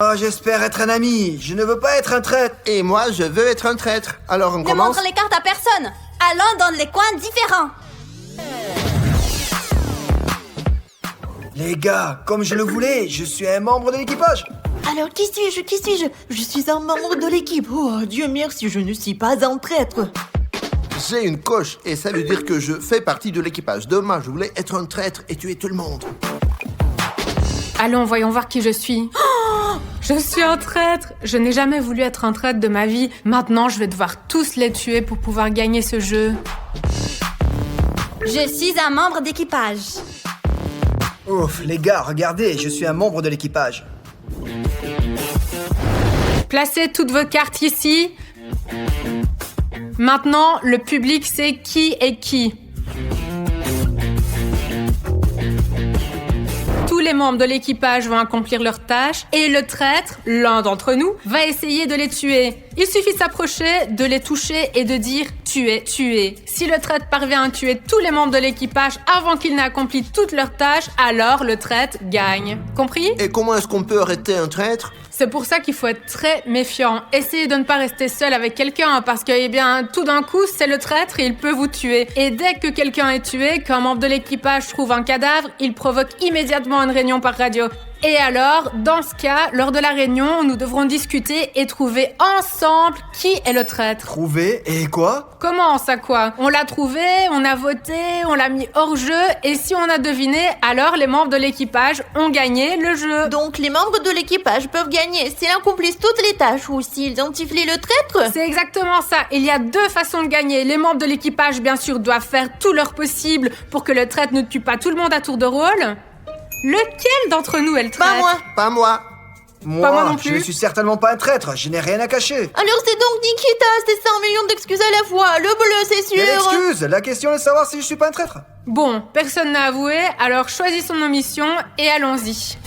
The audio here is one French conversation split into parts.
Oh, j'espère être un ami. Je ne veux pas être un traître. Et moi, je veux être un traître. Alors on Ne commence. montre les cartes à personne. Allons dans les coins différents. Les gars, comme je le voulais, je suis un membre de l'équipage. Alors, qui suis-je? Je suis un membre de l'équipe. Oh, Dieu merci, je ne suis pas un traître. J'ai une coche et ça veut dire que je fais partie de l'équipage. Demain, je voulais être un traître et tuer tout le monde. Allons, voyons voir qui je suis. Oh, je suis un traître. Je n'ai jamais voulu être un traître de ma vie. Maintenant, je vais devoir tous les tuer pour pouvoir gagner ce jeu. Je suis un membre d'équipage. Ouf, les gars, regardez, je suis un membre de l'équipage. Placez toutes vos cartes ici. Maintenant, le public sait qui est qui. Tous les membres de l'équipage vont accomplir leurs tâches et le traître, l'un d'entre nous, va essayer de les tuer. Il suffit de s'approcher, de les toucher et de dire « tuer, tuer ». Si le traître parvient à tuer tous les membres de l'équipage avant qu'ils n'aient accompli toutes leurs tâches, alors le traître gagne. Compris ? Et comment est-ce qu'on peut arrêter un traître? C'est pour ça qu'il faut être très méfiant. Essayez de ne pas rester seul avec quelqu'un parce que, eh bien, tout d'un coup, c'est le traître et il peut vous tuer. Et dès que quelqu'un est tué, qu'un membre de l'équipage trouve un cadavre, il provoque immédiatement une réunion par radio. Et alors, dans ce cas, lors de la réunion, nous devrons discuter et trouver ensemble qui est le traître. Trouvé et quoi? Comment ça quoi? On l'a trouvé, on a voté, on l'a mis hors jeu et si on a deviné, alors les membres de l'équipage ont gagné le jeu. Donc, les membres de l'équipage peuvent gagner s'ils accomplissent toutes les tâches ou s'ils identifient le traître? C'est exactement ça. Il y a deux façons de gagner. Les membres de l'équipage, bien sûr, doivent faire tout leur possible pour que le traître ne tue pas tout le monde à tour de rôle. Lequel d'entre nous est le traître? Pas moi. Pas moi. Moi non plus. Je ne suis certainement pas un traître, je n'ai rien à cacher. Alors, c'est donc Nikita, c'est 100 millions d'excuses à la fois. Le bleu, c'est sûr. Quelle excuse? La question est de savoir si je suis pas un traître. Bon, personne n'a avoué, alors choisissons nos missions et allons-y.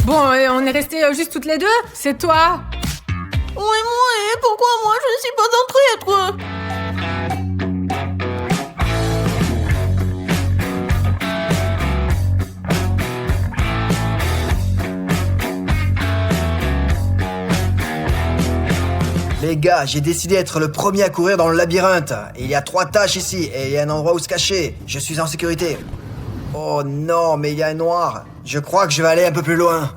Bon, et on est restés juste toutes les deux? C'est toi? Oui, moi, pourquoi moi, je ne suis pas un traître? Les gars, j'ai décidé d'être le premier à courir dans le labyrinthe. Il y a 3 tâches ici et il y a un endroit où se cacher. Je suis en sécurité. Oh non, mais il y a un noir. Je crois que je vais aller un peu plus loin.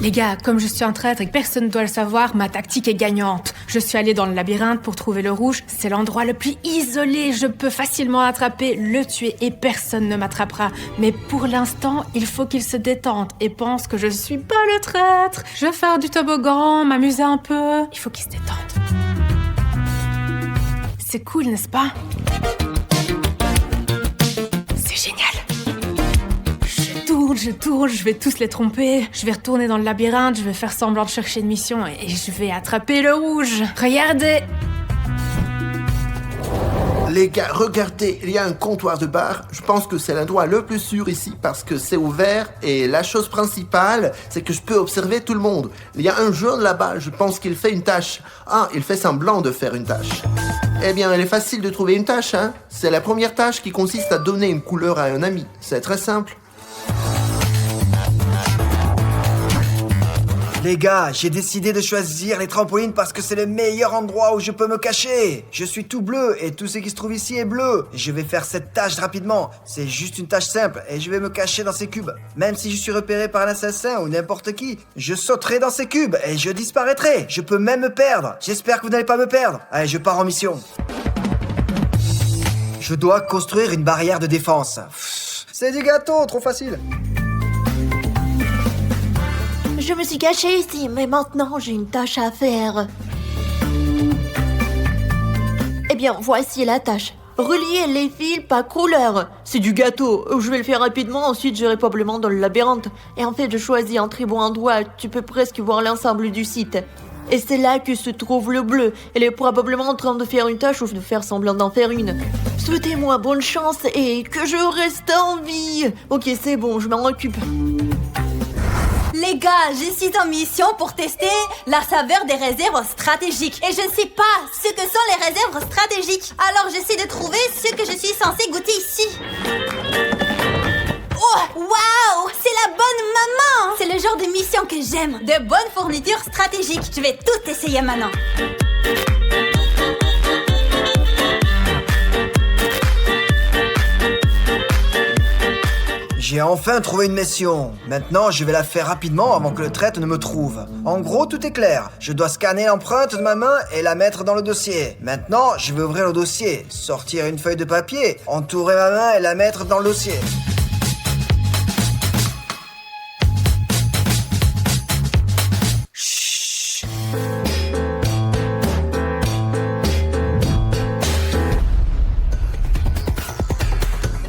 Les gars, comme je suis un traître et que personne ne doit le savoir, ma tactique est gagnante. Je suis allée dans le labyrinthe pour trouver le rouge. C'est l'endroit le plus isolé. Je peux facilement l'attraper, le tuer et personne ne m'attrapera. Mais pour l'instant, il faut qu'il se détende et pense que je suis pas le traître. Je vais faire du toboggan, m'amuser un peu. Il faut qu'il se détende. C'est cool, n'est-ce pas? C'est génial. Je tourne, je vais tous les tromper. Je vais retourner dans le labyrinthe, je vais faire semblant de chercher une mission et je vais attraper le rouge. Regardez! Les gars, regardez, il y a un comptoir de bar. Je pense que c'est l'endroit le plus sûr ici parce que c'est ouvert et la chose principale, c'est que je peux observer tout le monde. Il y a un jaune là-bas, je pense qu'il fait une tâche. Ah, il fait semblant de faire une tâche. Eh bien, elle est facile de trouver une tâche, hein. C'est la première tâche qui consiste à donner une couleur à un ami. C'est très simple. Les gars, j'ai décidé de choisir les trampolines parce que c'est le meilleur endroit où je peux me cacher. Je suis tout bleu et tout ce qui se trouve ici est bleu. Je vais faire cette tâche rapidement. C'est juste une tâche simple et je vais me cacher dans ces cubes. Même si je suis repéré par un assassin ou n'importe qui, je sauterai dans ces cubes et je disparaîtrai. Je peux même me perdre. J'espère que vous n'allez pas me perdre. Allez, je pars en mission. Je dois construire une barrière de défense. C'est du gâteau, trop facile. Je me suis cachée ici, mais maintenant j'ai une tâche à faire. Eh bien, voici la tâche. Relier les fils par couleur. C'est du gâteau. Je vais le faire rapidement, ensuite j'irai probablement dans le labyrinthe. Et en fait, je choisis un très bon endroit. Tu peux presque voir l'ensemble du site. Et c'est là que se trouve le bleu. Elle est probablement en train de faire une tâche ou de faire semblant d'en faire une. Souhaitez-moi bonne chance et que je reste en vie. Ok, c'est bon, je m'en occupe. Les gars, je suis en mission pour tester la saveur des réserves stratégiques. Et je ne sais pas ce que sont les réserves stratégiques. Alors j'essaie de trouver ce que je suis censée goûter ici. Oh, waouh, c'est la bonne maman. C'est le genre de mission que j'aime. De bonnes fournitures stratégiques. Je vais tout essayer maintenant. J'ai enfin trouvé une mission. Maintenant, je vais la faire rapidement avant que le traître ne me trouve. En gros, tout est clair. Je dois scanner l'empreinte de ma main et la mettre dans le dossier. Maintenant, je vais ouvrir le dossier, sortir une feuille de papier, entourer ma main et la mettre dans le dossier. Chut.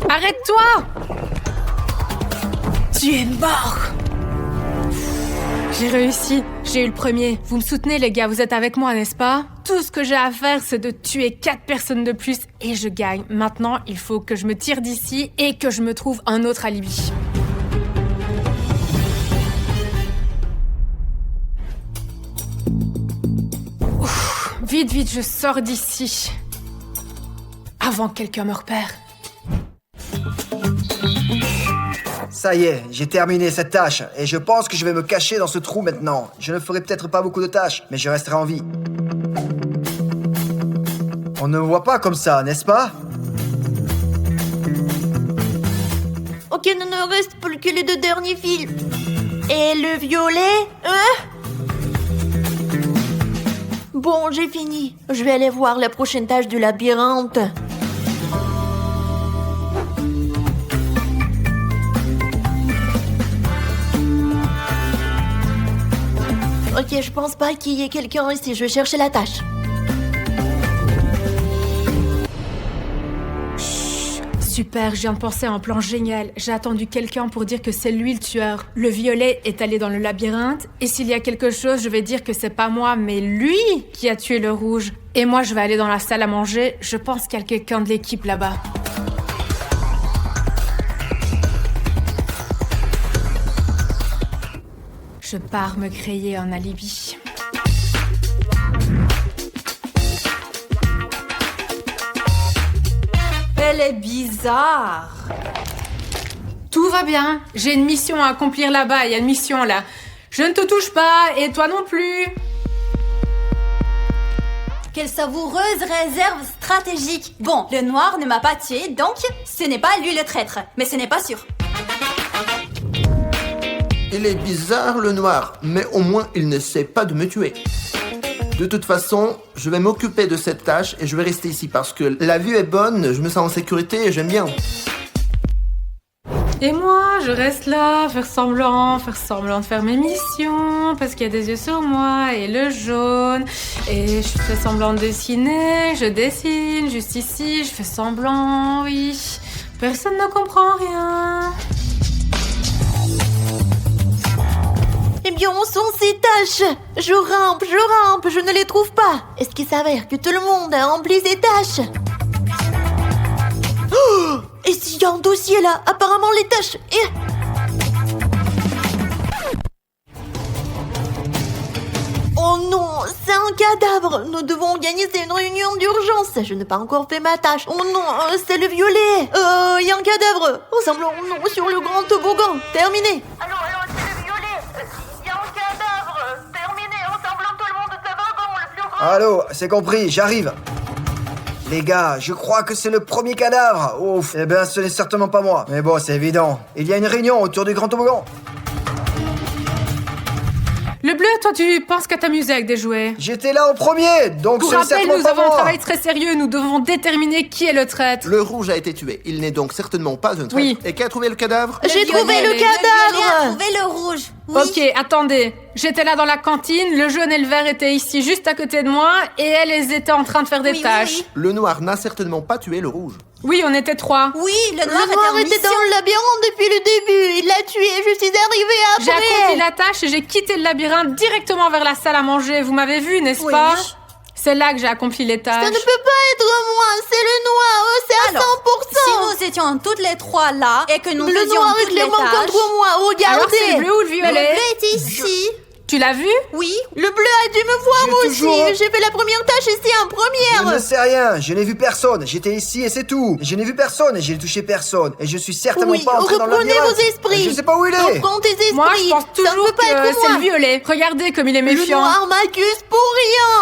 Arrête-toi! Tu es mort! J'ai réussi, j'ai eu le premier. Vous me soutenez les gars, vous êtes avec moi, n'est-ce pas? Tout ce que j'ai à faire, c'est de tuer 4 personnes de plus et je gagne. Maintenant, il faut que je me tire d'ici et que je me trouve un autre alibi. Ouf, vite, vite, je sors d'ici. Avant que quelqu'un me repère. Ça y est, j'ai terminé cette tâche et je pense que je vais me cacher dans ce trou maintenant. Je ne ferai peut-être pas beaucoup de tâches, mais je resterai en vie. On ne me voit pas comme ça, n'est-ce pas? Ok, il ne reste plus que les 2 derniers fils. Et le violet? Bon, j'ai fini. Je vais aller voir la prochaine tâche du labyrinthe. Ok, je pense pas qu'il y ait quelqu'un ici. Je vais chercher la tâche. Super, je viens de penser à un plan génial. J'ai attendu quelqu'un pour dire que c'est lui le tueur. Le violet est allé dans le labyrinthe, et s'il y a quelque chose, je vais dire que c'est pas moi, mais lui qui a tué le rouge. Et moi, je vais aller dans la salle à manger. Je pense qu'il y a quelqu'un de l'équipe là-bas. Je pars me créer un alibi. Elle est bizarre. Tout va bien. J'ai une mission à accomplir là-bas. Il y a une mission là. Je ne te touche pas et toi non plus. Quelle savoureuse réserve stratégique. Bon, le noir ne m'a pas tué, donc ce n'est pas lui le traître. Mais ce n'est pas sûr. Il est bizarre le noir, mais au moins il ne sait pas de me tuer. De toute façon, je vais m'occuper de cette tâche et je vais rester ici parce que la vue est bonne, je me sens en sécurité et j'aime bien. Et moi, je reste là, faire semblant de faire mes missions, parce qu'il y a des yeux sur moi, et le jaune, et je fais semblant de dessiner, je dessine, juste ici, je fais semblant, oui. Personne ne comprend rien. Eh bien, où sont ces tâches? Je rampe, je ne les trouve pas. Est-ce qu'il s'avère que tout le monde a rempli ces tâches? Oh! Et s'il y a un dossier là? Apparemment les tâches... Oh non, c'est un cadavre. Nous devons organiser une réunion d'urgence. Je n'ai pas encore fait ma tâche. Oh non, c'est le violet. Il y a un cadavre. Ressemblons non sur le grand toboggan. Terminé. Allô, c'est le violet. Il y a un cadavre. Terminé, ressemblant tout le monde de toboggan, le plus grand. Allô, c'est compris, j'arrive. Les gars, je crois que c'est le premier cadavre. Ouf, eh ben ce n'est certainement pas moi. Mais bon, c'est évident. Il y a une réunion autour du grand toboggan. Le bleu, toi, tu penses qu'à t'amuser avec des jouets? J'étais là au premier, donc Pour c'est rappel, certainement nous pas avons un moi. travail très sérieux. Nous devons déterminer qui est le traître. Le rouge a été tué, il n'est donc certainement pas un traître. Oui. Et qui a trouvé le cadavre? J'ai trouvé le Le violet a cadavre. trouvé le rouge. Oui. Ok, attendez. J'étais là dans la cantine, le jaune et le vert étaient ici juste à côté de moi, et elles étaient en train de faire des Oui, oui, tâches. oui. Le noir n'a certainement pas tué le rouge. Oui, on était 3. Oui, le Le noir noir était était en dans mission. le labyrinthe depuis le début. Il l'a tué. Je suis arrivée J'ai accompli après. la tâche et j'ai quitté le labyrinthe directement vers la salle à manger. Vous m'avez vu, n'est-ce Oui. pas? C'est là que j'ai accompli les Ça tâches. ne peut pas être moi. C'est le noir. C'est à Alors, 100%. Si nous étions toutes les 3 là et que nous Le faisions noir est toutes les clairement tâches... contre moi. Alors c'est le Regardez. bleu ou le Le violet? bleu était ici. Tu l'as vu? Oui. Le bleu a dû me voir J'ai moi toujours- aussi. J'ai fait la première tâche ici en Je première. ne sais rien, je n'ai vu personne, j'étais ici et c'est tout. Je n'ai vu personne et j'ai touché personne. Et je suis certainement Oui, pas entré dans le reprenez labyrinthe. vos esprits. Je sais pas où il est. Reprends tes esprits. Moi, je pense Ça ne toujours peut pas que être c'est moi. le violet. Regardez comme il est Le méfiant. noir m'accuse pour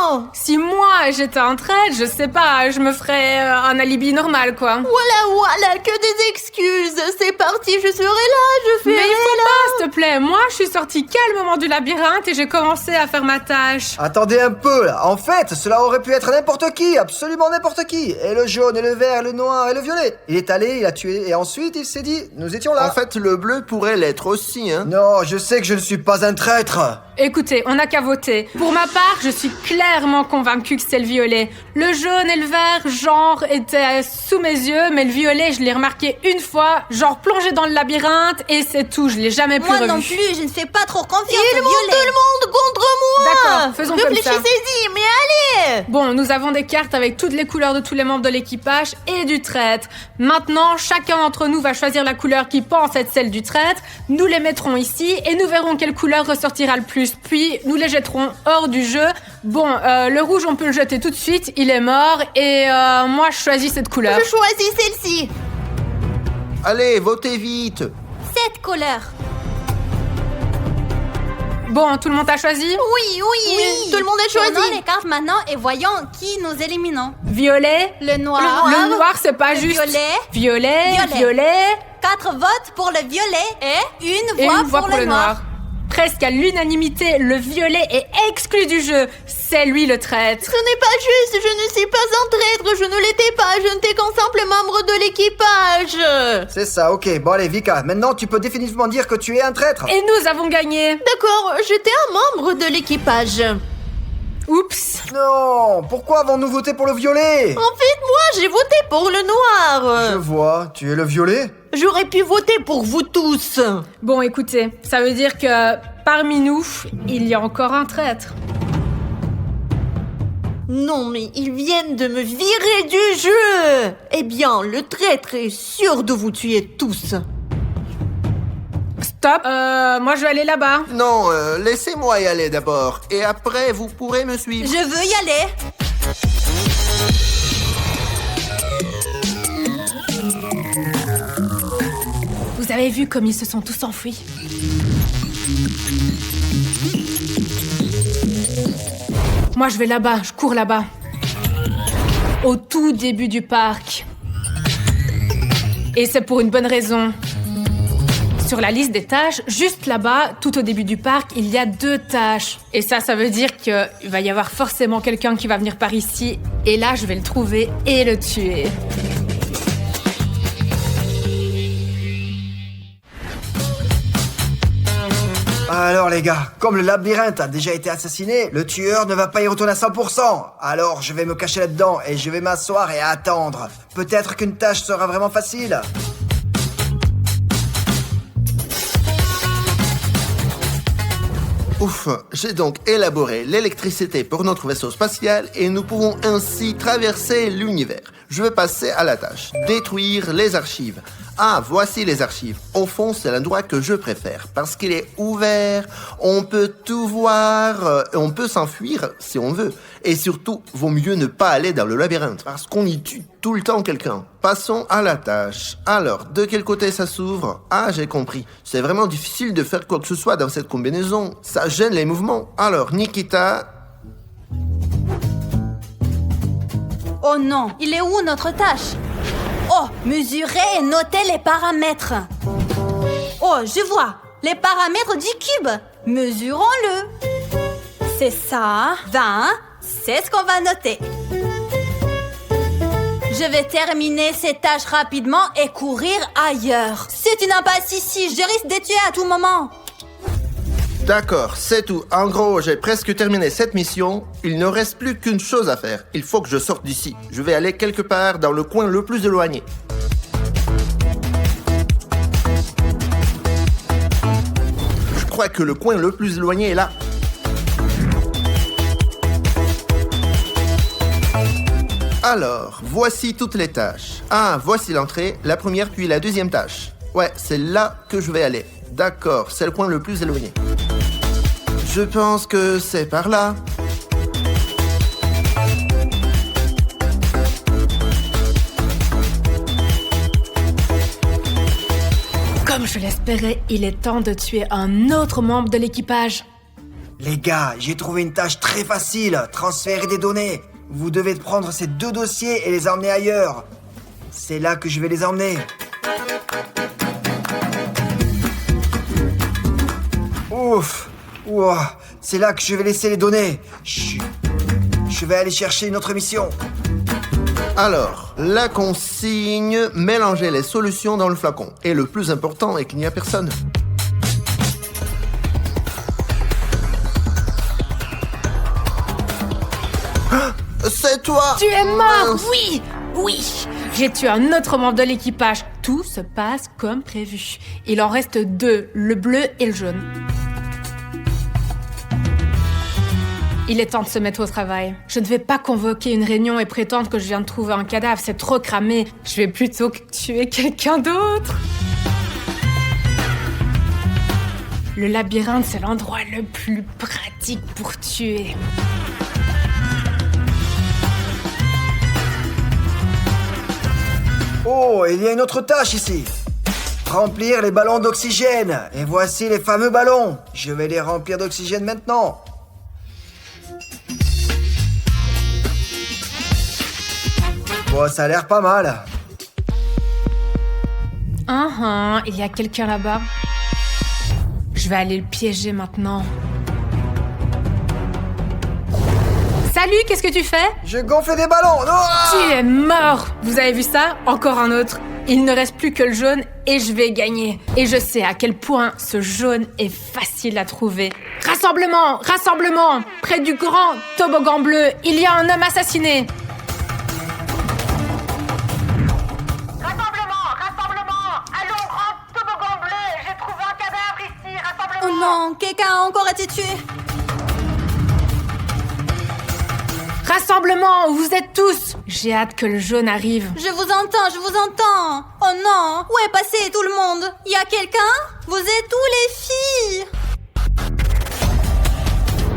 rien. Si moi j'étais en traite, je sais pas, je me ferais un alibi normal, quoi. Voilà, que des excuses. C'est parti, je serai là, je ferai Mais il faut là. pas, s'il te plaît. Moi, je suis sortie calmement du labyrinthe et j'ai commencé à faire ma tâche. Attendez un peu là, en fait, cela aurait pu être n'importe qui, absolument n'importe qui. Et le jaune, et le vert, le noir, et le violet. Il est allé, il a tué, et ensuite il s'est dit, nous étions là. En fait, le bleu pourrait l'être aussi, hein. Non, je sais que je ne suis pas un traître. Écoutez, on n'a qu'à voter. Pour ma part, je suis clairement convaincue que c'est le violet. Le jaune et le vert, genre, étaient sous mes yeux, mais le violet, je l'ai remarqué une fois, genre plongé dans le labyrinthe, et c'est tout, je l'ai jamais plus Moi revu. non plus, je ne fais pas trop confiance Il au monte violet. tout le monde contre moi. D'accord, faisons comme ça. Réfléchissez-y, mais allez. Bon, nous avons des cartes avec toutes les couleurs de tous les membres de l'équipage et du traître. Maintenant, chacun d'entre nous va choisir la couleur qui pense être celle du traître. Nous les mettrons ici et nous verrons quelle couleur ressortira le plus. Puis, nous les jetterons hors du jeu. Bon, le rouge, on peut le jeter tout de suite. Il est mort. Et moi, je choisis cette couleur. Je choisis celle-ci. Allez, votez vite. Cette couleur. Bon, tout le monde a choisi? Oui, tout le monde a choisi. Prenons les cartes maintenant et voyons qui nous éliminons. Violet. Le noir. Le noir, c'est pas Le juste. violet. Violet. Violet. Violet. 4 votes pour le violet et une Et voix, une voix pour le noir. Presque à l'unanimité, le violet est exclu du jeu. C'est lui le traître. Ce n'est pas juste, je ne suis pas un traître, je ne l'étais pas, je n'étais qu'un simple membre de l'équipage. C'est ça, ok. Bon allez, Vika, maintenant tu peux définitivement dire que tu es un traître. Et nous avons gagné. D'accord, j'étais un membre de l'équipage. Oups. Non, pourquoi avons-nous voté pour le violet? En fait, moi, j'ai voté pour le noir. Je vois, tu es le violet? J'aurais pu voter pour vous tous. Bon, écoutez, ça veut dire que parmi nous, il y a encore un traître. Non, mais ils viennent de me virer du jeu. Eh bien, le traître est sûr de vous tuer tous. Stop. Moi je vais aller là-bas. Non, laissez-moi y aller d'abord. Et après, vous pourrez me suivre. Je veux y aller. Vous avez vu comme ils se sont tous enfuis? Moi je vais là-bas, je cours là-bas. Au tout début du parc. Et c'est pour une bonne raison. Sur la liste des tâches, juste là-bas, tout au début du parc, il y a 2 tâches. Et ça veut dire qu'il va y avoir forcément quelqu'un qui va venir par ici. Et là, je vais le trouver et le tuer. Alors les gars, comme le labyrinthe a déjà été assassiné, le tueur ne va pas y retourner à 100%. Alors je vais me cacher là-dedans et je vais m'asseoir et attendre. Peut-être qu'une tâche sera vraiment facile. Ouf, j'ai donc élaboré l'électricité pour notre vaisseau spatial et nous pouvons ainsi traverser l'univers. Je vais passer à la tâche, détruire les archives. Ah, voici les archives. Au fond, c'est l'endroit que je préfère parce qu'il est ouvert, on peut tout voir, on peut s'enfuir si on veut. Et surtout, vaut mieux ne pas aller dans le labyrinthe parce qu'on y tue tout le temps quelqu'un. Passons à la tâche. Alors, de quel côté ça s'ouvre? Ah, j'ai compris. C'est vraiment difficile de faire quoi que ce soit dans cette combinaison. Ça gêne les mouvements. Alors, Nikita... Oh non, il est où notre tâche? Oh, mesurer et noter les paramètres. Oh, je vois, les paramètres du cube. Mesurons-le. C'est ça, 20, c'est ce qu'on va noter. Je vais terminer ces tâches rapidement et courir ailleurs. C'est une impasse ici, je risque d'être tué à tout moment. D'accord, c'est tout. En gros, j'ai presque terminé cette mission. Il ne reste plus qu'une chose à faire. Il faut que je sorte d'ici. Je vais aller quelque part dans le coin le plus éloigné. Je crois que le coin le plus éloigné est là. Alors, voici toutes les tâches. Ah, voici l'entrée, la première puis la deuxième tâche. Ouais, c'est là que je vais aller. D'accord, c'est le coin le plus éloigné. Je pense que c'est par là. Comme je l'espérais, il est temps de tuer un autre membre de l'équipage. Les gars, j'ai trouvé une tâche très facile. Transférer des données. Vous devez prendre ces 2 dossiers et les emmener ailleurs. C'est là que je vais les emmener. Ouf. Ouah. C'est là que je vais laisser les données. Chut. Je vais aller chercher une autre mission. Alors, la consigne, mélanger les solutions dans le flacon. Et le plus important est qu'il n'y a personne. C'est toi! Tu es mort! Mince. Oui! Oui! J'ai tué un autre membre de l'équipage. Tout se passe comme prévu. Il en reste 2, le bleu et le jaune. Il est temps de se mettre au travail. Je ne vais pas convoquer une réunion et prétendre que je viens de trouver un cadavre, c'est trop cramé. Je vais plutôt tuer quelqu'un d'autre. Le labyrinthe, c'est l'endroit le plus pratique pour tuer. Oh, il y a une autre tâche ici. Remplir les ballons d'oxygène. Et voici les fameux ballons. Je vais les remplir d'oxygène maintenant. Bon, ça a l'air pas mal. Il y a quelqu'un là-bas. Je vais aller le piéger maintenant. Salut, qu'est-ce que tu fais? Je gonfle des ballons. Tu es mort! Vous avez vu ça? Encore un autre. Il ne reste plus que le jaune et je vais gagner. Et je sais à quel point ce jaune est facile à trouver. Rassemblement! Rassemblement! Près du grand toboggan bleu, il y a un homme assassiné. Rassemblement! Allons, grand toboggan bleu! J'ai trouvé un cadavre ici! Rassemblement! Oh non, quelqu'un a encore été tué. Rassemblement, vous êtes tous! J'ai hâte que le jaune arrive. Je vous entends. Oh non, où est passé tout le monde? Y a quelqu'un? Vous êtes où les filles?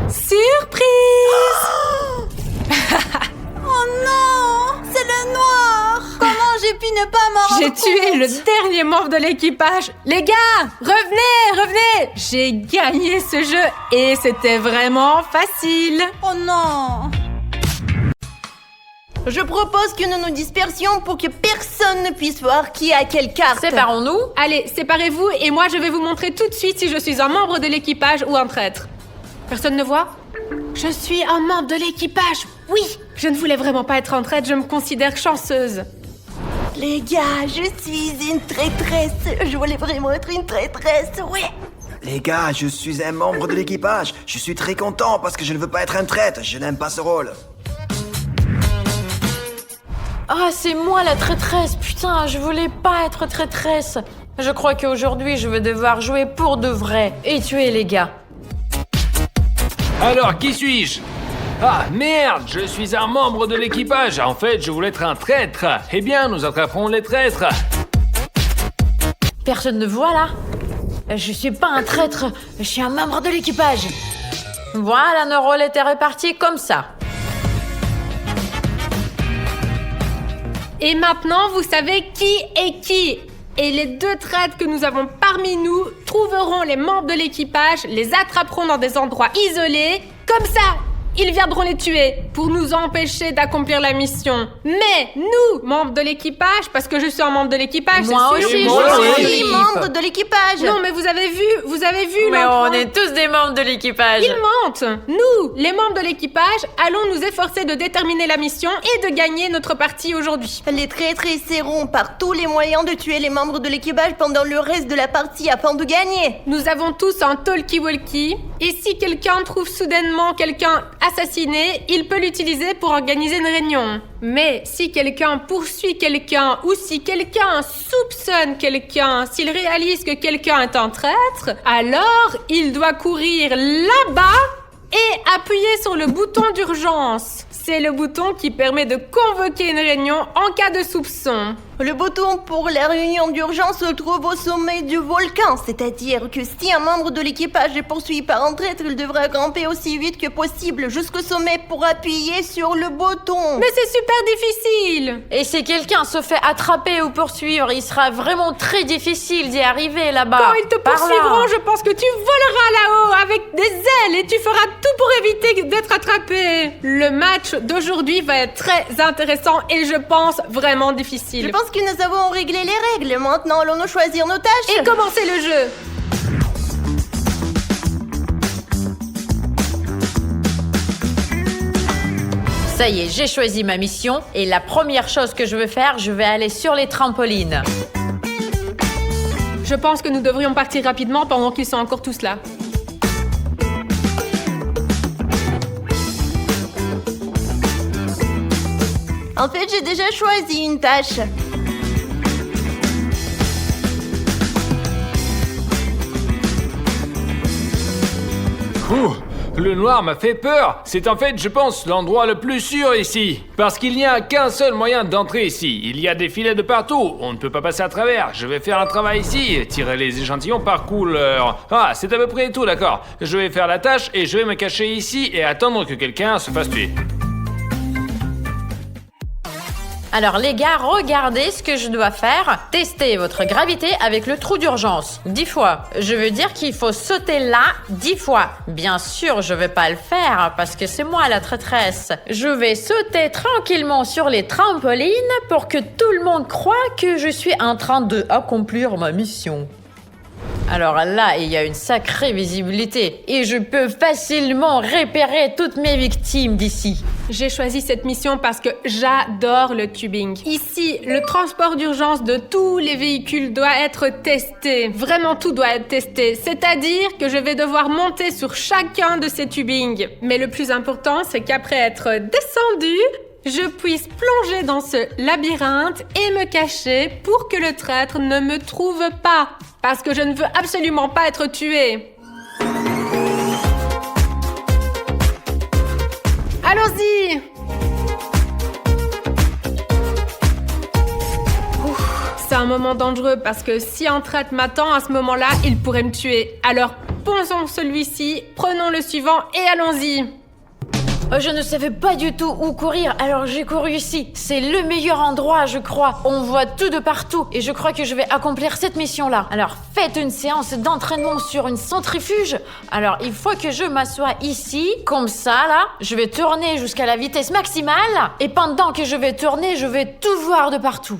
Surprise! Oh non, c'est le noir. Comment j'ai pu ne pas m'en rendre J'ai tué compte? le dernier membre de l'équipage. Les gars, revenez! J'ai gagné ce jeu et c'était vraiment facile. Oh non. Je propose que nous nous dispersions pour que personne ne puisse voir qui a quelle carte. Séparons-nous. Allez, séparez-vous et moi je vais vous montrer tout de suite si je suis un membre de l'équipage ou un traître. Personne ne voit? Je suis un membre de l'équipage. Oui, je ne voulais vraiment pas être un traître, je me considère chanceuse. Les gars, je suis une traîtresse. Je voulais vraiment être une traîtresse, ouais. Les gars, je suis un membre de l'équipage. Je suis très content parce que je ne veux pas être un traître. Je n'aime pas ce rôle. Ah, c'est moi la traîtresse. Putain, je voulais pas être traîtresse. Je crois qu'aujourd'hui, je vais devoir jouer pour de vrai et tuer les gars. Alors, qui suis-je? Ah, merde, je suis un membre de l'équipage. En fait, je voulais être un traître. Eh bien, nous attraperons les traîtres. Personne ne voit là? Je suis pas un traître, je suis un membre de l'équipage. Voilà, nos rôles étaient répartis comme ça. Et maintenant, vous savez qui est qui. Et les 2 traîtres que nous avons parmi nous trouveront les membres de l'équipage, les attraperont dans des endroits isolés. Comme ça, ils viendront les tuer pour nous empêcher d'accomplir la mission. Mais nous, membres de l'équipage, parce que je suis un membre de l'équipage, Moi c'est sûr. aussi, moi je aussi. suis. Oui, membre de l'équipage. Non, mais vous avez vu Mais l'endroit. on est tous des membres de l'équipage. Ils mentent. Nous, les membres de l'équipage, allons nous efforcer de déterminer la mission et de gagner notre partie aujourd'hui. Les traîtres essaieront par tous les moyens de tuer les membres de l'équipage pendant le reste de la partie afin de gagner. Nous avons tous un talkie-walkie Et si quelqu'un trouve soudainement quelqu'un assassiné, il peut l'utiliser pour organiser une réunion. Mais si quelqu'un poursuit quelqu'un ou si quelqu'un soupçonne quelqu'un, s'il réalise que quelqu'un est un traître, alors il doit courir là-bas et appuyer sur le bouton d'urgence. C'est le bouton qui permet de convoquer une réunion en cas de soupçon. Le bouton pour la réunion d'urgence se trouve au sommet du volcan, c'est-à-dire que si un membre de l'équipage est poursuivi par un traître, il devra grimper aussi vite que possible jusqu'au sommet pour appuyer sur le bouton. Mais c'est super difficile! Et si quelqu'un se fait attraper ou poursuivre, il sera vraiment très difficile d'y arriver là-bas. Quand ils te Par là. poursuivront, je pense que tu voleras là-haut avec des ailes et tu feras tout pour éviter d'être attrapé. Le match d'aujourd'hui va être très intéressant et je pense vraiment difficile. Je pense que nous avons réglé les règles. Maintenant, allons-nous choisir nos tâches. Et commencer le jeu. Ça y est, j'ai choisi ma mission et la première chose que je veux faire, je vais aller sur les trampolines. Je pense que nous devrions partir rapidement pendant qu'ils sont encore tous là. En fait, j'ai déjà choisi une tâche. Ouh, le noir m'a fait peur. C'est en fait, je pense, l'endroit le plus sûr ici. Parce qu'il n'y a qu'un seul moyen d'entrer ici. Il y a des filets de partout. On ne peut pas passer à travers. Je vais faire un travail ici. Tirer les échantillons par couleur. Ah, c'est à peu près tout, d'accord. Je vais faire la tâche et je vais me cacher ici et attendre que quelqu'un se fasse tuer. Alors les gars, regardez ce que je dois faire. Testez votre gravité avec le trou d'urgence. 10 fois. Je veux dire qu'il faut sauter là 10 fois. Bien sûr, je vais pas le faire parce que c'est moi la traîtresse. Je vais sauter tranquillement sur les trampolines pour que tout le monde croie que je suis en train de accomplir ma mission. Alors là, il y a une sacrée visibilité et je peux facilement repérer toutes mes victimes d'ici. J'ai choisi cette mission parce que j'adore le tubing. Ici, le transport d'urgence de tous les véhicules doit être testé. Vraiment tout doit être testé. C'est-à-dire que je vais devoir monter sur chacun de ces tubings. Mais le plus important, c'est qu'après être descendu, je puisse plonger dans ce labyrinthe et me cacher pour que le traître ne me trouve pas. Parce que je ne veux absolument pas être tuée. Allons-y! C'est un moment dangereux parce que si un traître m'attend à ce moment-là, il pourrait me tuer. Alors, ponçons celui-ci, prenons le suivant et allons-y! Je ne savais pas du tout où courir, alors j'ai couru ici. C'est le meilleur endroit, je crois. On voit tout de partout et je crois que je vais accomplir cette mission-là. Alors faites une séance d'entraînement sur une centrifuge. Alors il faut que je m'assoie ici, comme ça là. Je vais tourner jusqu'à la vitesse maximale et pendant que je vais tourner, je vais tout voir de partout.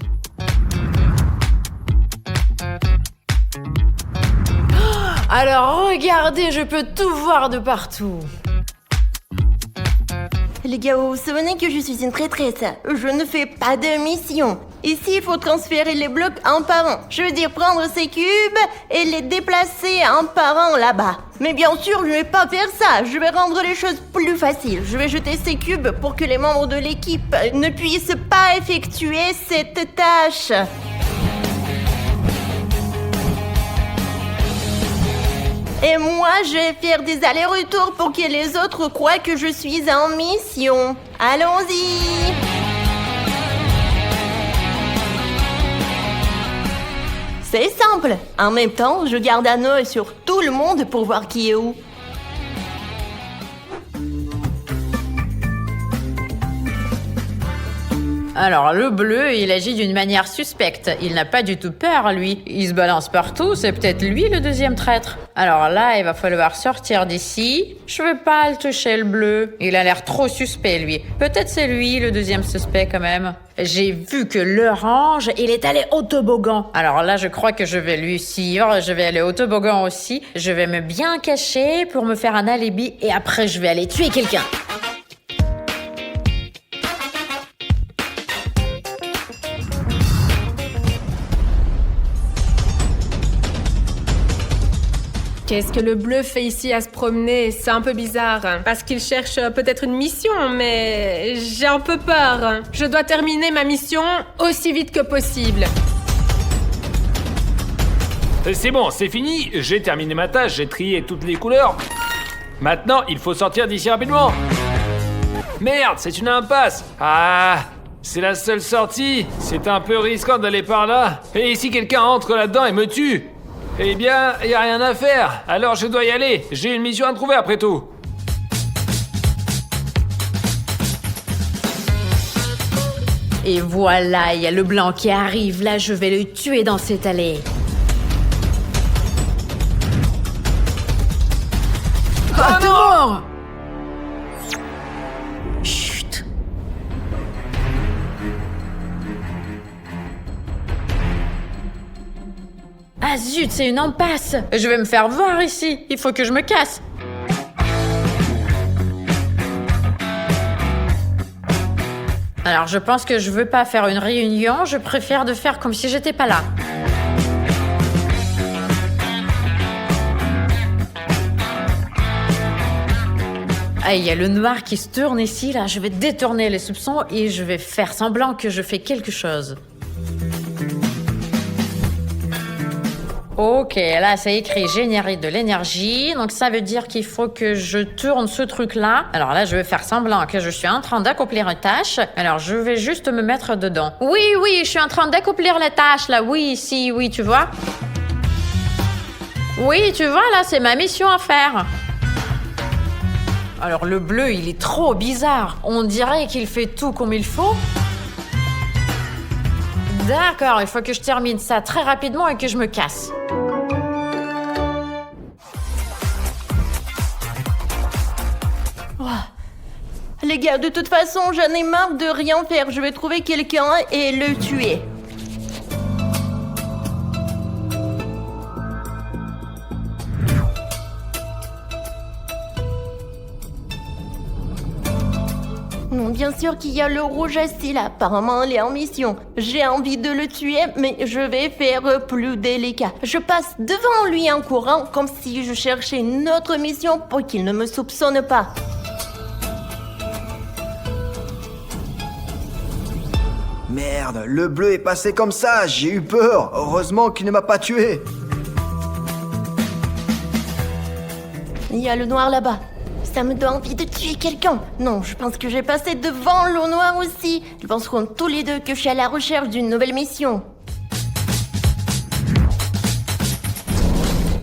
Alors regardez, je peux tout voir de partout. Les gars, vous vous souvenez que je suis une traîtresse. Je ne fais pas de mission. Ici, il faut transférer les blocs un par un. Je veux dire prendre ces cubes et les déplacer un par un là-bas. Mais bien sûr, je ne vais pas faire ça. Je vais rendre les choses plus faciles. Je vais jeter ces cubes pour que les membres de l'équipe ne puissent pas effectuer cette tâche. Et moi, je vais faire des allers-retours pour que les autres croient que je suis en mission. Allons-y! C'est simple. En même temps, je garde un œil sur tout le monde pour voir qui est où. Alors, le bleu, il agit d'une manière suspecte. Il n'a pas du tout peur, lui. Il se balance partout, c'est peut-être lui le deuxième traître. Alors là, il va falloir sortir d'ici. Je veux pas le toucher, le bleu. Il a l'air trop suspect, lui. Peut-être c'est lui le deuxième suspect, quand même. J'ai vu que l'orange, il est allé au toboggan. Alors là, je crois que je vais lui suivre. Je vais aller au toboggan aussi. Je vais me bien cacher pour me faire un alibi. Et après, je vais aller tuer quelqu'un. Qu'est-ce que le bleu fait ici à se promener? C'est un peu bizarre. Parce qu'il cherche peut-être une mission, mais j'ai un peu peur. Je dois terminer ma mission aussi vite que possible. C'est bon, c'est fini. J'ai terminé ma tâche, j'ai trié toutes les couleurs. Maintenant, il faut sortir d'ici rapidement. Merde, c'est une impasse. Ah, c'est la seule sortie. C'est un peu risquant d'aller par là. Et si quelqu'un entre là-dedans et me tue? Eh bien, y a rien à faire. Alors je dois y aller. J'ai une mission à trouver après tout. Et voilà, il y a le blanc qui arrive. Là, je vais le tuer dans cette allée. Attends! Chut. Ah zut, c'est une impasse. Je vais me faire voir ici. Il faut que je me casse. Alors, je pense que je veux pas faire une réunion. Je préfère de faire comme si j'étais pas là. Ah, il y a le noir qui se tourne ici, là. Je vais détourner les soupçons et je vais faire semblant que je fais quelque chose. Ok, là, c'est écrit « Générer de l'énergie ». Donc, ça veut dire qu'il faut que je tourne ce truc-là. Alors là, je vais faire semblant que je suis en train d'accomplir une tâche. Alors, je vais juste me mettre dedans. Oui, je suis en train d'accomplir la tâche, là. Oui, tu vois. Oui, tu vois, là, c'est ma mission à faire. Alors, le bleu, il est trop bizarre. On dirait qu'il fait tout comme il faut. D'accord, il faut que je termine ça très rapidement et que je me casse. Les gars, de toute façon, j'en ai marre de rien faire. Je vais trouver quelqu'un et le tuer. Bien sûr qu'il y a le rouge assis là. Apparemment, il est en mission. J'ai envie de le tuer, mais je vais faire plus délicat. Je passe devant lui en courant, comme si je cherchais une autre mission pour qu'il ne me soupçonne pas. Merde, le bleu est passé comme ça, j'ai eu peur. Heureusement qu'il ne m'a pas tué. Il y a le noir là-bas. Ça me donne envie de tuer quelqu'un. Non, je pense que j'ai passé devant le noir aussi. Ils penseront tous les deux que je suis à la recherche d'une nouvelle mission.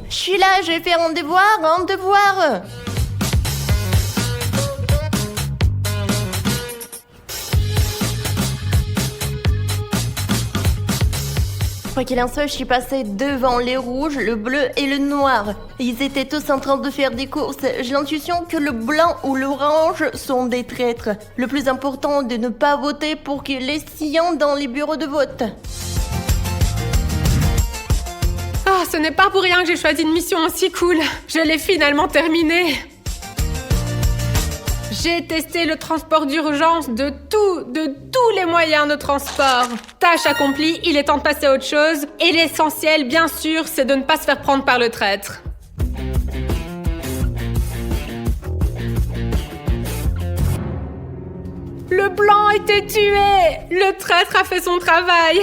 Je suis là, je vais faire un devoir. Quoi qu'il en soit, je suis passée devant les rouges, le bleu et le noir. Ils étaient tous en train de faire des courses. J'ai l'intuition que le blanc ou l'orange sont des traîtres. Le plus important est de ne pas voter pour que les siens dans les bureaux de vote. Ah, ce n'est pas pour rien que j'ai choisi une mission aussi cool. Je l'ai finalement terminée. J'ai testé le transport d'urgence de tous les moyens de transport. Tâche accomplie, il est temps de passer à autre chose. Et l'essentiel, bien sûr, c'est de ne pas se faire prendre par le traître. Le blanc était tué. Le traître a fait son travail.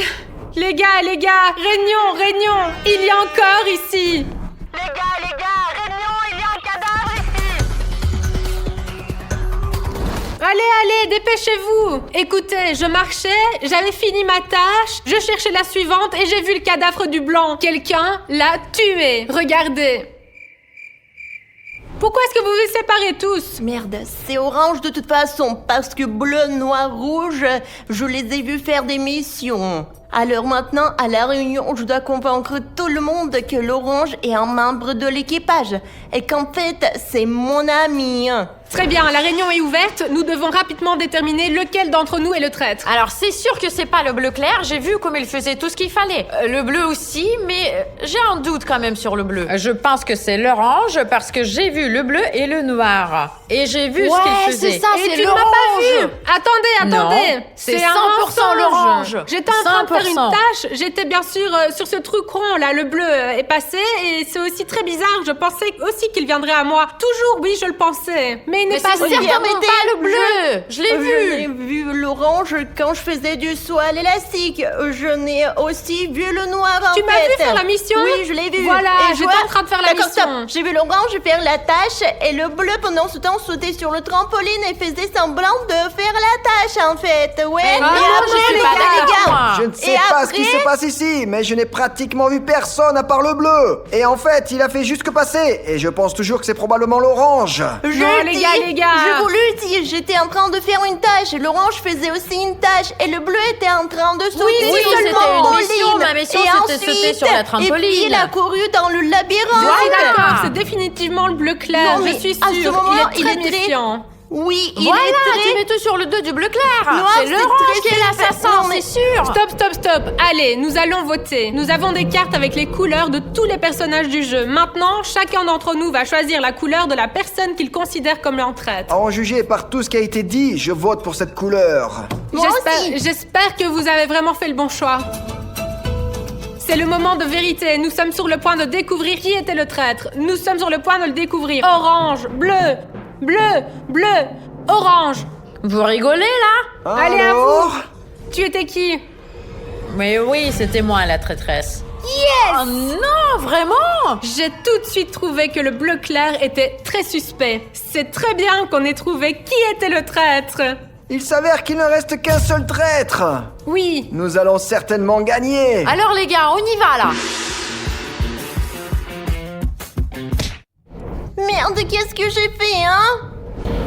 Les gars, réunion. Il y a encore ici. Les gars, réunion, il y a un cadavre ici. Allez, dépêchez-vous. Écoutez, je marchais, j'avais fini ma tâche, je cherchais la suivante et j'ai vu le cadavre du blanc. Quelqu'un l'a tué. Regardez. Pourquoi est-ce que vous vous séparez tous? Merde, c'est orange de toute façon, parce que bleu, noir, rouge, je les ai vus faire des missions. Alors maintenant, à la réunion, je dois convaincre tout le monde que l'orange est un membre de l'équipage et qu'en fait, c'est mon ami. Très bien, la réunion est ouverte. Nous devons rapidement déterminer lequel d'entre nous est le traître. Alors, c'est sûr que c'est pas le bleu clair. J'ai vu comme il faisait tout ce qu'il fallait. Le bleu aussi, mais j'ai un doute quand même sur le bleu. Je pense que c'est l'orange parce que j'ai vu le bleu et le noir. Et j'ai vu ce qu'il faisait. c'est ça, Et c'est tu ne m'as pas vu. l'orange. Attendez. Non, c'est 100% un l'orange. J'étais en train de faire une 100%. tâche. J'étais bien sûr sur ce truc rond là. Le bleu est passé et c'est aussi très bizarre. Je pensais aussi qu'il viendrait à moi. Toujours, oui, je le pensais. Mais il n'est Mais pas c'est venu. certainement pas le bleu. Je l'ai Je vu. n'ai vu l'orange quand je faisais du saut à l'élastique. Je n'ai aussi vu le noir en fait. Tu m'as vu faire la mission? Oui, je l'ai vu. Voilà, Et j'étais vois- en train de faire la D'accord, mission. stop. J'ai vu l'orange faire la tâche et le bleu pendant ce temps sauter sur le trampoline et faisait semblant de faire la tâche en fait. Ouais. Mais non, et je après, suis les pas gars, les d'accord, gars. moi. Je ne sais Et pas ce qui après se passe ici, mais je n'ai pratiquement vu personne à part le bleu. Et en fait, il a fait juste que passer. Et je pense toujours que c'est probablement l'orange. Non, les gars. Je vous le dis, j'étais en train de faire une tâche. L'orange faisait aussi une tâche et le bleu était en train de sauter oui, sur c'était le une trampoline. mission. Ma mission, Et c'était ensuite, sauter sur la trampoline. Et puis il a couru dans le labyrinthe. Je suis Voilà. d'accord, c'est définitivement le bleu clair. Non, mais je suis à ce sûre. moment, il est très il est très- méfiant. Oui, il Voilà, est tu très... mets tout sur le dos du bleu clair. Noir, C'est c'est l'orange très qui est l'assassin, Non, mais- c'est sûr. Stop. Allez, nous allons voter. Nous avons des cartes avec les couleurs de tous les personnages du jeu. Maintenant, chacun d'entre nous va choisir la couleur de la personne qu'il considère comme leur traître. À en juger par tout ce qui a été dit, je vote pour cette couleur. Moi aussi. J'espère que vous avez vraiment fait le bon choix. C'est le moment de vérité. Nous sommes sur le point de découvrir qui était le traître. Nous sommes sur le point de le découvrir. Orange, bleu, orange. Vous rigolez là? Allez, à Alors vous. Tu étais qui? Mais oui, c'était moi la traîtresse. Yes! Oh non, vraiment? J'ai tout de suite trouvé que le bleu clair était très suspect. C'est très bien qu'on ait trouvé qui était le traître. Il s'avère qu'il ne reste qu'un seul traître. Oui. Nous allons certainement gagner. Alors les gars, on y va là. Merde, qu'est-ce que j'ai fait, hein?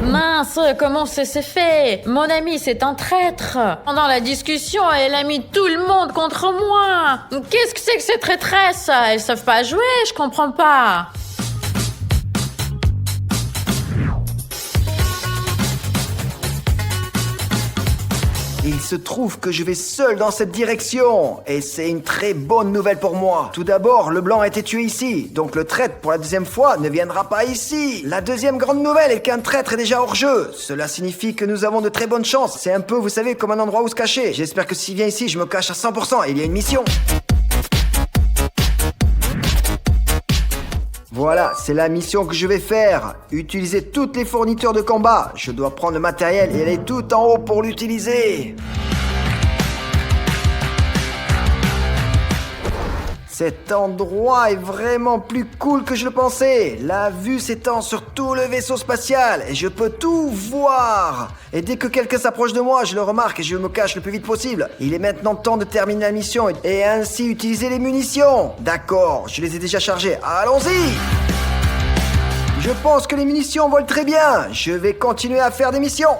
Mince, comment ça s'est fait? Mon ami, c'est un traître. Pendant la discussion, elle a mis tout le monde contre moi. Qu'est-ce que c'est que ces traîtresses? Elles savent pas jouer, je comprends pas. Il se trouve que je vais seul dans cette direction. Et c'est une très bonne nouvelle pour moi. Tout d'abord, le blanc a été tué ici. Donc le traître, pour la deuxième fois, ne viendra pas ici. La deuxième grande nouvelle est qu'un traître est déjà hors jeu. Cela signifie que nous avons de très bonnes chances. C'est un peu, vous savez, comme un endroit où se cacher. J'espère que s'il vient ici, je me cache à 100%. Il y a une mission. Voilà, c'est la mission que je vais faire. Utiliser toutes les fournitures de combat. Je dois prendre le matériel et aller tout en haut pour l'utiliser. Cet endroit est vraiment plus cool que je le pensais. La vue s'étend sur tout le vaisseau spatial et je peux tout voir. Et dès que quelqu'un s'approche de moi, je le remarque et je me cache le plus vite possible. Il est maintenant temps de terminer la mission et ainsi utiliser les munitions. D'accord, je les ai déjà chargées. Allons-y! Je pense que les munitions volent très bien. Je vais continuer à faire des missions.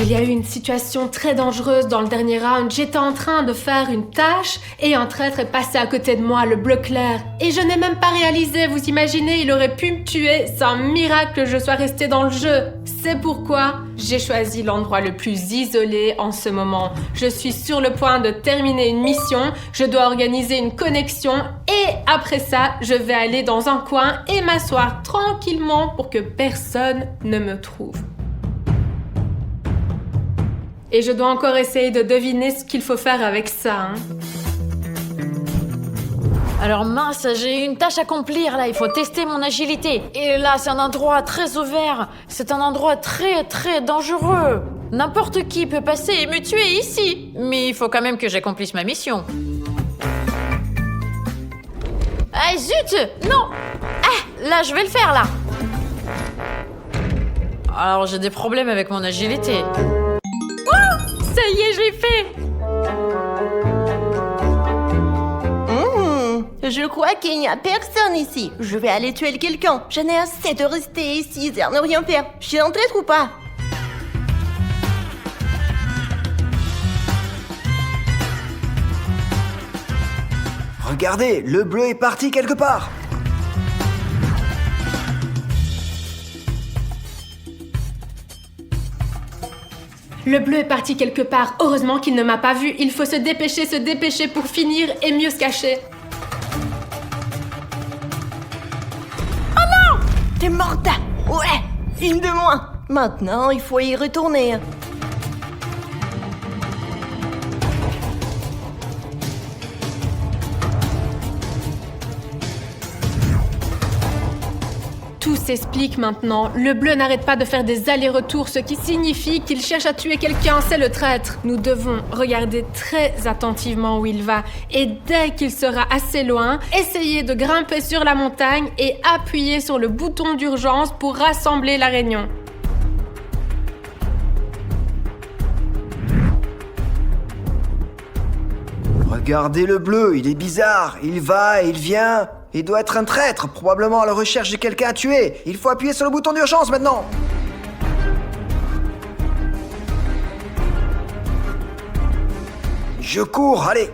Il y a eu une situation très dangereuse dans le dernier round. J'étais en train de faire une tâche et un traître est passé à côté de moi, le bleu clair. Et je n'ai même pas réalisé, vous imaginez, il aurait pu me tuer. C'est un miracle que je sois restée dans le jeu. C'est pourquoi j'ai choisi l'endroit le plus isolé en ce moment. Je suis sur le point de terminer une mission, je dois organiser une connexion et après ça, je vais aller dans un coin et m'asseoir tranquillement pour que personne ne me trouve. Et je dois encore essayer de deviner ce qu'il faut faire avec ça. Hein. Alors mince, j'ai une tâche à accomplir là, il faut tester mon agilité. Et là, c'est un endroit très ouvert. C'est un endroit très très dangereux. N'importe qui peut passer et me tuer ici. Mais il faut quand même que j'accomplisse ma mission. Ah zut! Non! Ah, là, je vais le faire là. Alors j'ai des problèmes avec mon agilité. Ça y est, je l'ai fait! Je crois qu'il n'y a personne ici. Je vais aller tuer quelqu'un. J'en ai assez de rester ici et ne rien faire. Je suis un traître ou pas? Regardez, le bleu est parti quelque part. Le bleu est parti quelque part. Heureusement qu'il ne m'a pas vu. Il faut se dépêcher pour finir et mieux se cacher. T'es morte. Ouais, une de moins. Maintenant, il faut y retourner. Tout s'explique maintenant. Le bleu n'arrête pas de faire des allers-retours, ce qui signifie qu'il cherche à tuer quelqu'un, c'est le traître. Nous devons regarder très attentivement où il va et dès qu'il sera assez loin, essayer de grimper sur la montagne et appuyer sur le bouton d'urgence pour rassembler la réunion. Regardez le bleu, il est bizarre. Il va et il vient. Il doit être un traître, probablement à la recherche de quelqu'un à tuer. Il faut appuyer sur le bouton d'urgence maintenant. Je cours, allez.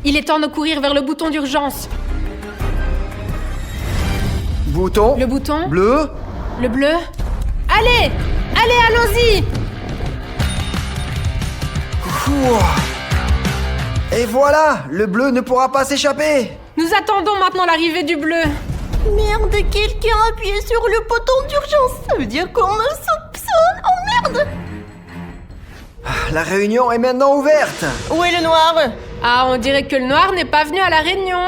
Il est temps de courir vers le bouton d'urgence. Bouton. Le bouton. Bleu. Le bleu. Allez, allons-y. Ouh. Et voilà, le bleu ne pourra pas s'échapper. Nous attendons maintenant l'arrivée du bleu. Merde, quelqu'un a appuyé sur le bouton d'urgence. Ça veut dire qu'on me soupçonne. Oh merde. La réunion est maintenant ouverte. Où est le noir? Ah, on dirait que le noir n'est pas venu à la réunion.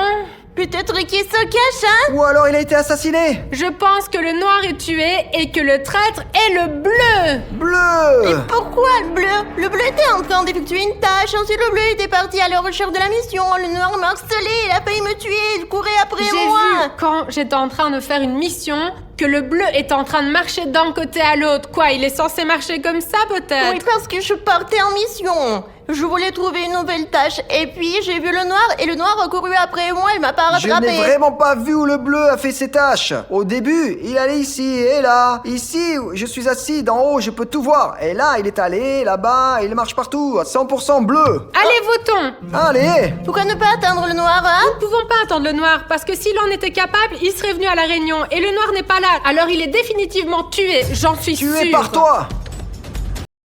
Peut-être qu'il se cache, hein? Ou alors il a été assassiné. Je pense que le noir est tué et que le traître est le bleu. Bleu. Et pourquoi le bleu? Le bleu était en train d'effectuer une tâche, ensuite le bleu était parti à la recherche de la mission, le noir m'a harcelé, il a failli me tuer, il courait après J'ai moi. vu quand j'étais en train de faire une mission que le bleu est en train de marcher d'un côté à l'autre. Quoi, il est censé marcher comme ça peut-être? Oui, parce que je partais en mission. Je voulais trouver une nouvelle tâche, et puis j'ai vu le noir, et le noir a couru après moi, il m'a pas Je rattrapé. n'ai vraiment pas vu où le bleu a fait ses tâches. Au début, il allait ici et là. Ici, je suis assis d'en haut, je peux tout voir. Et là, il est allé là-bas, il marche partout, à 100% bleu. Allez, votons. Allez. Pourquoi ne pas attendre le noir, hein? Nous ne pouvons pas attendre le noir, parce que s'il en était capable, il serait venu à la réunion. Et le noir n'est pas là, alors il est définitivement tué, j'en suis sûre. Tué par toi.